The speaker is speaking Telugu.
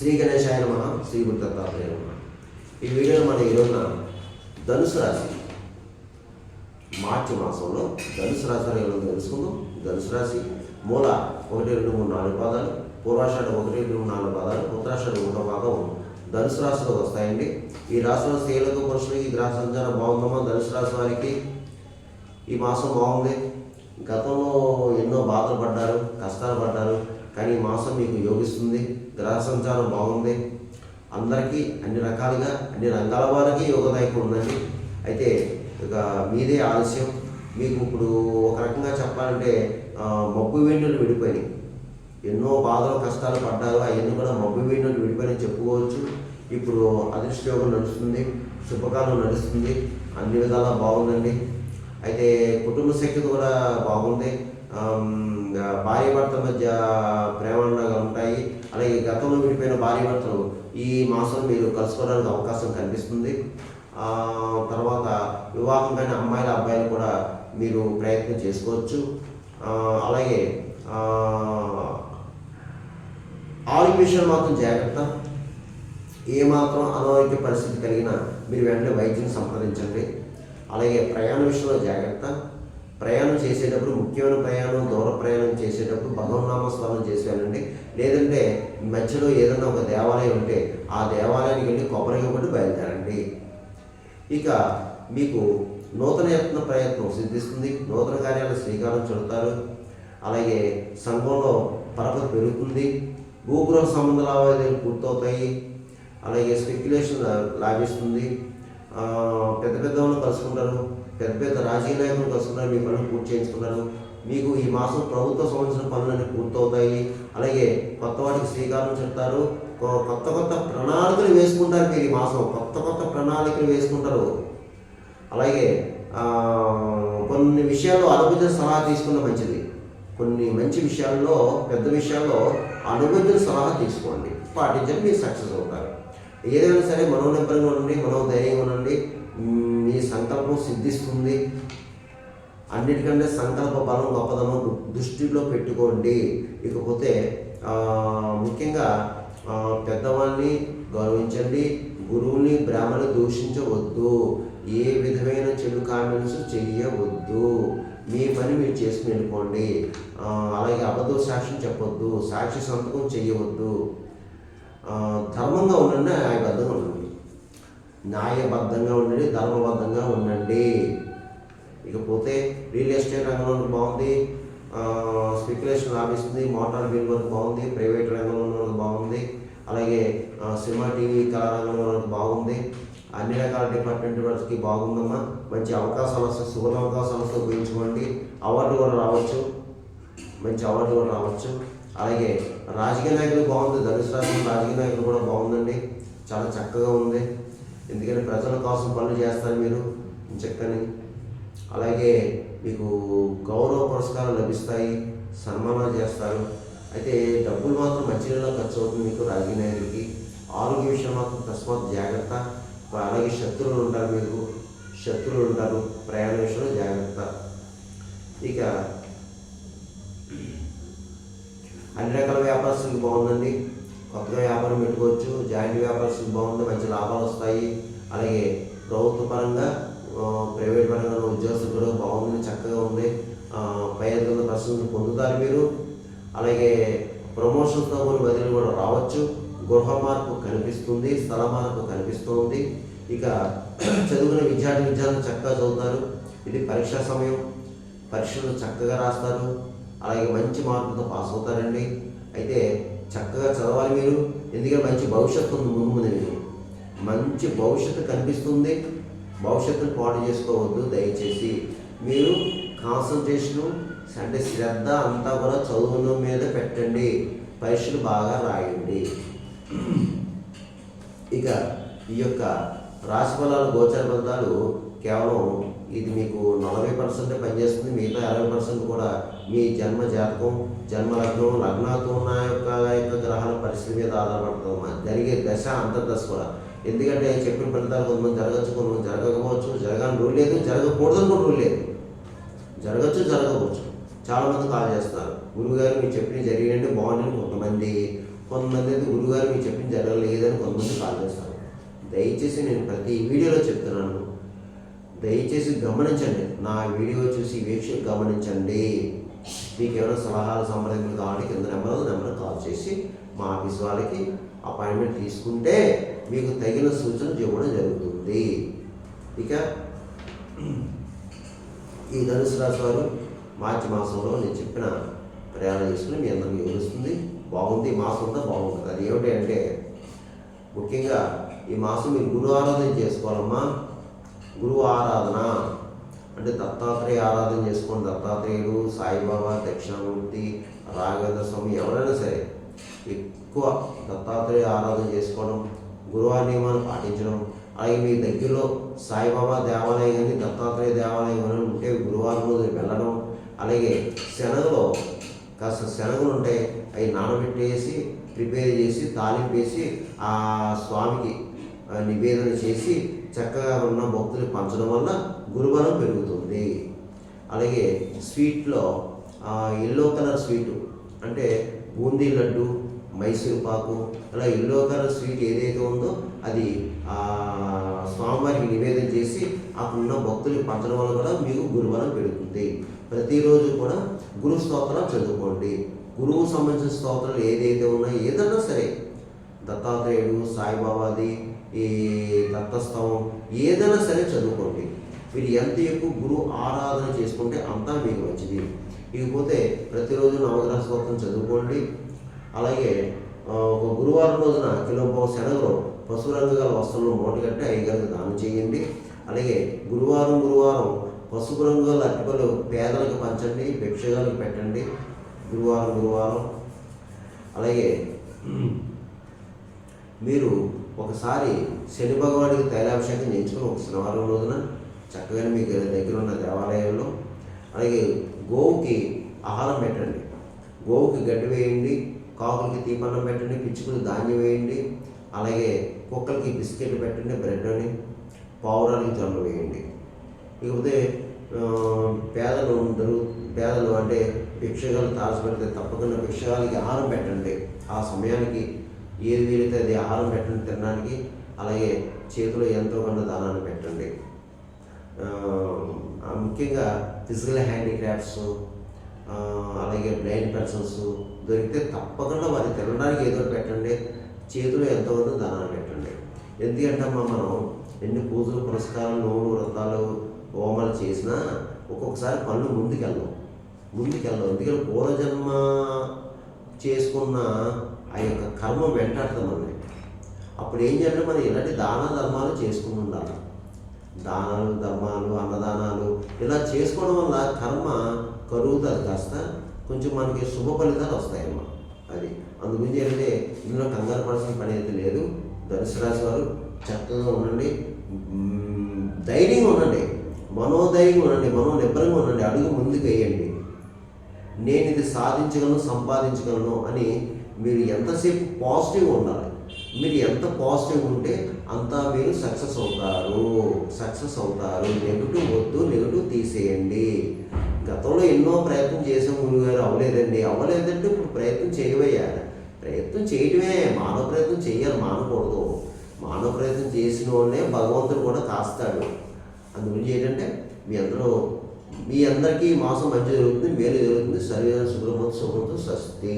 శ్రీ గణేశాయ నమః, శ్రీ గురు దత్తాత్రేయ నమః. ఈ వీడియోలో మనం ఈరోజున ధనుసు రాశి మార్చి మాసంలో ధనుసు రాశి ఎలా తెలుసుకుందాం. ధనుసు రాశి మూల 1, 2, 3, 4 పాదాలు, పూర్వాషాఢ 1, 2, 3, 4 పాదాలు, ఉత్తరాషాఢ 1వ పాదం ధనుసు రాశిలో వస్తాయండి. ఈ రాశిలో స్త్రీలకు పురుషులకి ఈ గ్రహ సంచారం బాగుందమ్మా. ధనుసు రాశి వారికి ఈ మాసం బాగుంది. గతంలో ఎన్నో బాధలు పడ్డారు, కష్టాలు పడ్డారు, కానీ ఈ మాసం మీకు యోగిస్తుంది. గ్రహ సంచారం బాగుంది. అందరికీ అన్ని రకాలుగా అన్ని రంగాల వారికి యోగదాయకం ఉందండి. అయితే ఇక మీదే ఆలస్యం. మీకు ఇప్పుడు ఒక రకంగా చెప్పాలంటే మబ్బు వెన్నులు విడిపోయినాయి. ఎన్నో బాధలు కష్టాలు పడ్డారు, అవన్నీ కూడా మబ్బు వెన్నులు విడిపోయినాయి చెప్పుకోవచ్చు. ఇప్పుడు అదృష్ట యోగం నడుస్తుంది, శుభకాలం నడుస్తుంది, అన్ని విధాలా బాగుందండి. అయితే కుటుంబ శక్తి కూడా బాగుంది. భార్య భర్త మధ్య ప్రేమగా ఉంటాయి. అలాగే గతంలో విడిపోయిన భార్య భర్తలు ఈ మాసం మీరు కలుసుకోవడానికి అవకాశం కనిపిస్తుంది. తర్వాత వివాహం కానీ అమ్మాయిల అబ్బాయిలు కూడా మీరు ప్రయత్నం చేసుకోవచ్చు. అలాగే ఆరోగ్య విషయాలు మాత్రం జాగ్రత్త. ఏమాత్రం అనారోగ్య పరిస్థితి కలిగినా మీరు వెంటనే వైద్యం సంప్రదించండి. అలాగే ప్రయాణ విషయంలో జాగ్రత్త. ప్రయాణం చేసేటప్పుడు, ముఖ్యమైన ప్రయాణం, దూర ప్రయాణం చేసేటప్పుడు భగవన్నామ స్మరణ చేసి వెళ్ళండి. లేదంటే మధ్యలో ఏదైనా ఒక దేవాలయం ఉంటే ఆ దేవాలయానికి వెళ్ళి కొబ్బరిగా పట్టి బయలుదేరండి. ఇక మీకు నూతన యత్న ప్రయత్నం సిద్ధిస్తుంది. నూతన కార్యాలు శ్రీకారం చుడతారు. అలాగే సంఘంలో పరపతి పెరుగుతుంది. భూగృహ సంబంధ లావాదేవీలు పూర్తవుతాయి. అలాగే స్పెక్యులేషన్ లాభిస్తుంది. పెద్ద పెద్ద వాళ్ళు కలుసుకుంటారు, పెద్ద పెద్ద రాజకీయ నాయకులు కలుసుకున్నారు, మీ పనులు పూర్తి చేయించుకున్నారు. మీకు ఈ మాసం ప్రభుత్వ సంబంధించిన పనులన్నీ పూర్తవుతాయి. అలాగే కొత్త వాటికి శ్రీకారం చుడతారు. కొత్త కొత్త ప్రణాళికలు వేసుకుంటారు. మీరు ఈ మాసం కొత్త కొత్త ప్రణాళికలు వేసుకుంటారు. అలాగే కొన్ని విషయాల్లో అనుభూతుల సలహా తీసుకున్న మంచిది. కొన్ని మంచి విషయాల్లో, పెద్ద విషయాల్లో అనుభూతుల సలహా తీసుకోండి, పాటించండి, మీరు సక్సెస్ అవుతారు. ఏదైనా సరే మనోనిబ్బరంగా ఉండండి, మనోధైర్యంగా ఉండండి. మీ సంకల్పం సిద్ధిస్తుంది. అన్నిటికంటే సంకల్ప బలం గొప్పదనం దృష్టిలో పెట్టుకోండి. ఇకపోతే ముఖ్యంగా పెద్దవాళ్ళని గౌరవించండి. గురువుని బ్రాహ్మణుని దూషించవద్దు. ఏ విధమైన చెడు కామెంట్స్ చెయ్యవద్దు. మీ పని మీరు చేసుకుని వెళ్ళిపోండి. అలాగే అబద్ధ సాక్ష్యం చెప్పొద్దు, సాక్షి సంతకం చెయ్యవద్దు. ధర్మంగా ఉండండి, న్యాయబద్ధంగా ఉండండి. న్యాయబద్ధంగా ఉండండి, ధర్మబద్ధంగా ఉండండి. ఇకపోతే రియల్ ఎస్టేట్ రంగంలో బాగుంది. స్పెక్యులేషన్ లాభిస్తుంది. మోటార్ బిల్ వరకు బాగుంది. ప్రైవేట్ రంగంలో బాగుంది. అలాగే సినిమా, టీవీ, కళారంగంలో బాగుంది. అన్ని రకాల డిపార్ట్మెంట్ వాళ్ళకి బాగుందమ్మా. మంచి అవకాశాలు వస్తాయి, సువర్ణ అవకాశాలు వస్తే ఉపయోగించుకోండి. అవార్డు కూడా రావచ్చు, మంచి అవార్డు కూడా రావచ్చు. అలాగే రాజకీయ నాయకులు బాగుంది. ధనుసు రాశి రాజకీయ నాయకులు కూడా బాగుందండి, చాలా చక్కగా ఉంది. ఎందుకంటే ప్రజల కోసం పనులు చేస్తారు మీరు చక్కని. అలాగే మీకు గౌరవ పురస్కారాలు లభిస్తాయి, సన్మానాలు చేస్తారు. అయితే డబ్బులు మాత్రం మంచిగా ఖర్చు అవుతుంది మీకు రాజకీయ నాయకుడికి. ఆరోగ్య విషయం మాత్రం తస్మాత్ జాగ్రత్త. అలాగే శత్రువులు ఉంటారు, మీకు శత్రువులు ఉంటారు. ప్రయాణ విషయంలో జాగ్రత్త. ఇక అన్ని రకాల వ్యాపారస్తులకు బాగుందండి. కొత్తగా వ్యాపారం పెట్టుకోవచ్చు. జాయింట్ వ్యాపారస్తులకు బాగుంది, మంచి లాభాలు వస్తాయి. అలాగే ప్రభుత్వ పరంగా, ప్రైవేట్ పరంగా ఉద్యోగస్తులు కూడా బాగుంది, చక్కగా ఉంది. పై అధికారుల ప్రశ్నలు పొందుతారు మీరు. అలాగే ప్రమోషన్స్తో కొన్ని బదిలీలు కూడా రావచ్చు. గృహ మార్పు కనిపిస్తుంది, స్థల మార్పు కనిపిస్తుంది. ఇక చదువుకునే విద్యార్థులు చక్కగా చదువుతారు. ఇది పరీక్షా సమయం, పరీక్షలు చక్కగా రాస్తారు. అలాగే మంచి మార్కులతో పాస్ అవుతారండి. అయితే చక్కగా చదవాలి మీరు, ఎందుకంటే మంచి భవిష్యత్తు ఉంది ముందు మీకు. మంచి భవిష్యత్తు కనిపిస్తుంది. భవిష్యత్తును పాడు చేసుకోవద్దు దయచేసి. మీరు కాన్సన్ట్రేషను అంటే శ్రద్ధ అంతా కూడా చదువుల మీద పెట్టండి. పరీక్షలు బాగా రాయండి. ఇక ఈ యొక్క రాశి ఫలాలు, గోచర ఫలితాలు కేవలం ఇది మీకు 40% పనిచేస్తుంది. మిగతా 60% కూడా మీ జన్మ జాతకం, జన్మ లగ్నం, లగ్నాలతో ఉన్న యొక్క గ్రహాల పరిస్థితి మీద ఆధారపడుతుంది. జరిగే దశ, అంతర్దశ కూడా. ఎందుకంటే చెప్పిన ఫలితాలు కొంతమంది జరగచ్చు, కొంతమంది జరగకపోవచ్చు. జరగాలని రూల్ లేదు, జరగకూడదని కూడా రూల్ లేదు. జరగచ్చు, జరగవచ్చు. చాలామంది కాల్ చేస్తున్నారు, గురువుగారు మీరు చెప్పినవి జరిగినంటే బాగుంటుంది. కొంతమంది అయితే గురుగారు మీకు చెప్పింది జరగలేదని కొంతమంది కాల్ చేస్తారు. దయచేసి నేను ప్రతి వీడియోలో చెప్తున్నాను, దయచేసి గమనించండి. నా వీడియో చూసి వీక్షకు గమనించండి. మీకు ఏమైనా సలహాలు సంప్రదింపులు కావాలి కింద నెంబర్ కాల్ చేసి మా ఆఫీస్ వాళ్ళకి అపాయింట్మెంట్ తీసుకుంటే మీకు తగిన సూచనలు ఇవ్వడం జరుగుతుంది. ఇక ఈ ధనుసు రాశి వారు మార్చి మాసంలో నేను చెప్పిన ప్రయాణం చేసుకుని మీ అందరికీ వివరిస్తుంది. బాగుంది, ఈ మాసం అంతా బాగుంటుంది. అది ఏమిటి అంటే ముఖ్యంగా ఈ మాసం మీరు గురు ఆరాధన చేసుకోవాలమ్మా. గురువు ఆరాధన అంటే దత్తాత్రేయ ఆరాధన చేసుకోండి. దత్తాత్రేయుడు, సాయిబాబా, దక్షిణామూర్తి, రాఘవేంద్ర స్వామి ఎవరైనా సరే ఎక్కువ దత్తాత్రేయ ఆరాధన చేసుకోవడం, గురువారి నియమాలు పాటించడం. అలాగే మీ దగ్గరలో సాయిబాబా దేవాలయం కానీ దత్తాత్రేయ దేవాలయం కానీ ఉంటే గురువారం రోజు వెళ్ళడం. అలాగే శనగలో కాస్త శనగలు ఉంటాయి, అవి నానబెట్టేసి ప్రిపేర్ చేసి తాలింపు వేసి ఆ స్వామికి నివేదన చేసి చక్కగా ఉన్న భక్తులు పంచడం వల్ల గురుబలం పెరుగుతుంది. అలాగే స్వీట్లో ఎల్లో కలర్ స్వీటు అంటే బూందీ లడ్డు, మైసూర్ పాకు, అలా ఎల్లో కలర్ స్వీట్ ఏదైతే ఉందో అది స్వామివారికి నివేదన చేసి అక్కడున్న భక్తులకి పంచడం వల్ల కూడా మీకు గురుబలం పెరుగుతుంది. ప్రతిరోజు కూడా గురు స్తోత్రాలు చదువుకోండి. గురువు సంబంధించిన స్తోత్రాలు ఏదైతే ఉన్నాయో ఏదన్నా సరే, దత్తాత్రేయుడు, సాయిబాబాది, ఈ దత్తస్తవం ఏదైనా సరే చదువుకోండి. మీరు ఎంత ఎక్కువ గురువు ఆరాధన చేసుకుంటే అంతా మీకు మంచిది. ఇకపోతే ప్రతిరోజు నవగ్రహ స్తోత్రం చదువుకోండి. అలాగే ఒక గురువారం రోజున కిలోంపావు శనగలో పసుపు రంగు గల వస్త్రంలో మూటగట్టి అయ్యగారికి దానం చేయండి. అలాగే గురువారం పసుపు రంగు గల అరటిపళ్ళు పేదలకు పంచండి, భిక్షగాలకు పెట్టండి గురువారం. అలాగే మీరు ఒకసారి శని భగవానికి తైలాభిషేకం చేయించుకొని ఒక శనివారం రోజున చక్కగా మీకు దగ్గర ఉన్న దేవాలయంలో. అలాగే గోవుకి ఆహారం పెట్టండి, గోవుకి గడ్డి వేయండి, కాకులకి తీపన్నం పెట్టండి, పిచ్చుకలకి ధాన్యం వేయండి. అలాగే కుక్కలకి బిస్కెట్ పెట్టండి, బ్రెడ్ అని, పావురాలకి జొన్నలు వేయండి. ఇకపోతే పేదలు అంటే భిక్షగాలు తారసపెడితే తప్పకుండా భిక్షగాలకి ఆహారం పెట్టండి. ఆ సమయానికి ఏది వీలైతే అది ఆహారం పెట్టండి తినడానికి. అలాగే చేతిలో ఎంతో కొంత దానాన్ని పెట్టండి. ముఖ్యంగా ఫిజికల్ హ్యాండిక్రాఫ్ట్స్, అలాగే బ్లైండ్ పర్సన్స్ దొరికితే తప్పకుండా వారికి తినడానికి ఏదో పెట్టండి. చేతిలో ఎంతో కొంత దానాన్ని పెట్టండి. ఎందుకంటే మనం ఎన్ని పూజలు, పురస్కారాలు, నోవులు, వ్రతాలు, హోమాలు చేసినా ఒక్కొక్కసారి పనులు ముందుకెళ్ళవు. ఎందుకంటే పూర్వజన్మ చేసుకున్న ఆ యొక్క కర్మ వెంటాడుతామని. అప్పుడు ఏం చేయాలంటే మనం ఇలాంటి దాన ధర్మాలు చేసుకుని ఉండాలి. దానాలు, ధర్మాలు, అన్నదానాలు ఇలా చేసుకోవడం వల్ల కర్మ కరుగుతుంది, కాస్త కొంచెం మనకి శుభ ఫలితాలు వస్తాయమ్మా. అది అందుగురించి ఏంటంటే ఇందులో కంగారు పడాల్సిన పని అయితే లేదు. ధనుసు రాశి వారు చక్కగా ఉండండి, ధైర్యంగా ఉండండి, మనోధైర్యంగా ఉండండి, మనోనిబ్బరంగా ఉండండి. అడుగు ముందుకు వేయండి. నేను ఇది సాధించగలను, సంపాదించగలను అని మీరు ఎంతసేపు పాజిటివ్గా ఉండాలి. మీరు ఎంత పాజిటివ్గా ఉంటే అంతా మీరు సక్సెస్ అవుతారు. నెగటివ్ వద్దు, నెగటివ్ తీసేయండి. గతంలో ఎన్నో ప్రయత్నం చేసాం గురుగారు, అవ్వలేదంటే ఇప్పుడు ప్రయత్నం చేయవయ్యా. ప్రయత్నం చేయటమే, మానవ ప్రయత్నం చేయాలి, మానకూడదు. మానవ ప్రయత్నం చేసిన వాళ్ళనే భగవంతుడు కూడా కాస్తాడు. అందుగురించి ఏంటంటే మీ అందరికీ ఈ మాసం మంచి జరుగుతుంది, మేలు జరుగుతుంది. శరీరం శుభ్రమవుతూ స్వస్తి.